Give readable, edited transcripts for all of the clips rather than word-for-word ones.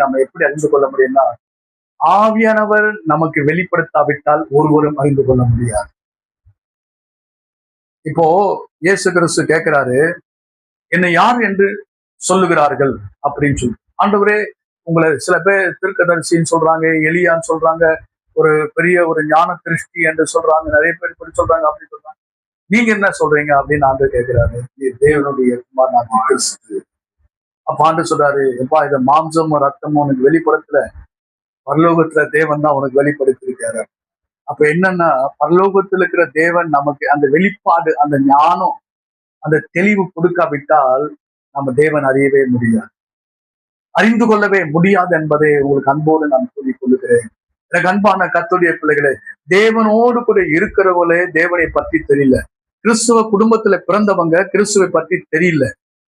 நம்ம எப்படி அறிந்து கொள்ள முடியும்னா, ஆவியானவர் நமக்கு வெளிப்படுத்தாவிட்டால் ஒருவரும் அறிந்து கொள்ள முடியாது. இப்போ இயேசு கிறிஸ்து கேட்கிறாரு, என்னை யார் என்று சொல்லுகிறார்கள் அப்படின்னு சொல்லி. ஆண்டவரே, உங்களை சில பேர் தீர்க்கதரிசின்னு சொல்றாங்க, எலியான்னு சொல்றாங்க, ஒரு பெரிய ஒரு ஞான திருஷ்டி என்று சொல்றாங்க, நிறைய பேர் இப்படி சொல்றாங்க அப்படின்னு சொல்றாங்க. நீங்க என்ன சொல்றீங்க அப்படின்னு ஆண்டு கேட்கிறாரு. தேவனுடைய குமாரனாகிய கிறிஸ்து. அப்ப ஆண்டு சொல்றாரு, எப்பா இதை மாம்சமும் ரத்தமும் உனக்கு வெளிப்படத்துல, பரலோகத்துல தேவன் தான் உனக்கு வெளிப்படுத்திருக்காரு. அப்ப என்னன்னா, பரலோகத்தில் இருக்கிற தேவன் நமக்கு அந்த வெளிப்பாடு, அந்த ஞானம், அந்த தெளிவு கொடுக்காவிட்டால் நம்ம தேவன் அறியவே முடியாது, அறிந்து கொள்ளவே முடியாது என்பதை உங்களுக்கு அன்போடு நான் சொல்லிக் கொள்ளுகிறேன். எனக்கு அன்பான கர்த்தருடைய பிள்ளைகளே, தேவனோடு கூட இருக்கிறவங்களே தேவனை பற்றி தெரியல. கிறிஸ்துவ குடும்பத்துல பிறந்தவங்க கிறிஸ்துவை பற்றி தெரியல,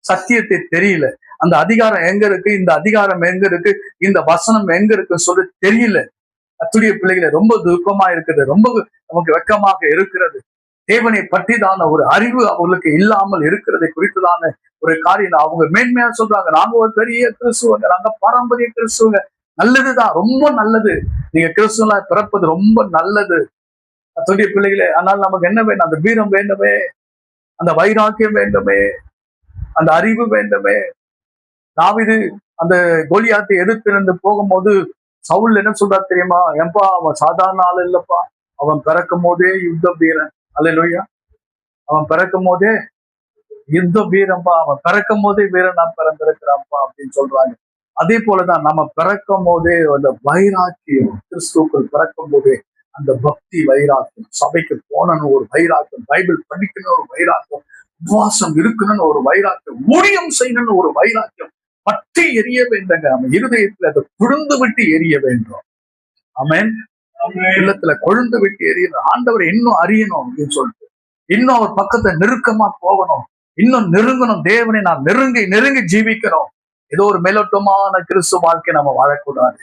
சத்தியத்தை தெரியல, அந்த அதிகாரம் எங்க இருக்கு, இந்த அதிகாரம் எங்க இருக்கு, இந்த வசனம் எங்க இருக்கு சொல்லி தெரியல. கர்த்தருடைய பிள்ளைகளை ரொம்ப துக்கமா இருக்குது, ரொம்ப நமக்கு வெட்கமாக இருக்கிறது. தேவனை பற்றிதான ஒரு அறிவு அவர்களுக்கு இல்லாமல் இருக்கிறதை குறித்துதான ஒரு காரியம். அவங்க மேன்மையா சொல்றாங்க, நாங்க ஒரு பெரிய கிறிஸ்துவங்க, நாங்க பாரம்பரிய கிறிஸ்துவங்க. நல்லதுதான், ரொம்ப நல்லது, நீங்க கிறிஸ்துவங்களா பிறப்பது ரொம்ப நல்லது கர்த்தருடைய பிள்ளைகளே. ஆனால் நமக்கு என்ன வேணும்? அந்த வீரம் வேண்டுமே, அந்த வைராக்கியம் வேண்டுமே, அந்த அறிவு வேண்டுமே. தாவீது அந்த கோலியாத்தை எதிர்த்து போகும்போது சவுல் என்ன சொல்றா தெரியுமா? ஏன்பா, அவன் சாதாரண ஆள் இல்லப்பா, அவன் பிறக்கும் போதே யுத்த வீரன். அல்லேலூயா. அவன் பிறக்கும் போதே யுத்த வீரன்பா, அவன் பிறக்கும் போதே வீரனா பிறந்திருக்கிறான்ப்பா அப்படின்னு சொல்றாங்க. அதே போலதான் நம்ம பிறக்கும் போதே அந்த வைராக்கியம், கிறிஸ்துவுக்குள் பிறக்கும் போதே அந்த பக்தி வைராக்கியம், சபைக்கு போனன்னு ஒரு வைராக்கியம், பைபிள் படிக்கணும்னு ஒரு வைராக்கியம், உபவாசம் இருக்கணும்னு ஒரு வைராக்கியம், ஊழியம் செய்யணும்னு ஒரு வைராக்கியம் பற்றி எரிய வேண்டுங்க. நம்ம இருதயத்துல அதை கொழுந்து விட்டு எரிய வேண்டும். ஆமென். இல்லத்துல கொழுந்து விட்டு எரியணும். ஆண்டவரை இன்னும் அறியணும் அப்படின்னு சொல்லிட்டு, இன்னும் அவர் பக்கத்தை நெருக்கமா போகணும், இன்னும் நெருங்கணும். தேவனை நான் நெருங்கி நெருங்கி ஜீவிக்கணும். ஏதோ ஒரு மேலோட்டமான கிறிஸ்துவ வாழ்க்கை நம்ம வாழக்கூடாது.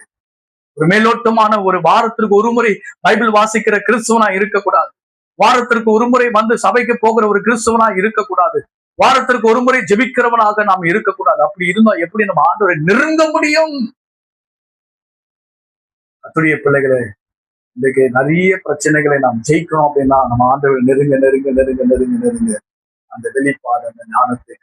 ஒரு மேலோட்டமான ஒரு வாரத்திற்கு ஒரு முறை பைபிள் வாசிக்கிற கிறிஸ்துவனா இருக்கக்கூடாது. வாரத்திற்கு ஒரு முறை வந்து சபைக்கு போகிற ஒரு கிறிஸ்துவனா இருக்கக்கூடாது. வாரத்திற்கு ஒரு முறை ஜெபிக்கிறவனாக நாம் இருக்கக்கூடாது. அப்படி இருந்தா எப்படி நம்ம ஆண்டவரை நெருங்க முடியும்? கர்த்தருடைய பிள்ளைகளே, இன்றைக்கு நிறைய பிரச்சனைகளை நாம் ஜெயிக்கணும் அப்படின்னா நம்ம ஆண்டவரை நெருங்க நெருங்க நெருங்க நெருங்க நெருங்க அந்த வெளிப்பாடு, அந்த ஞானத்தை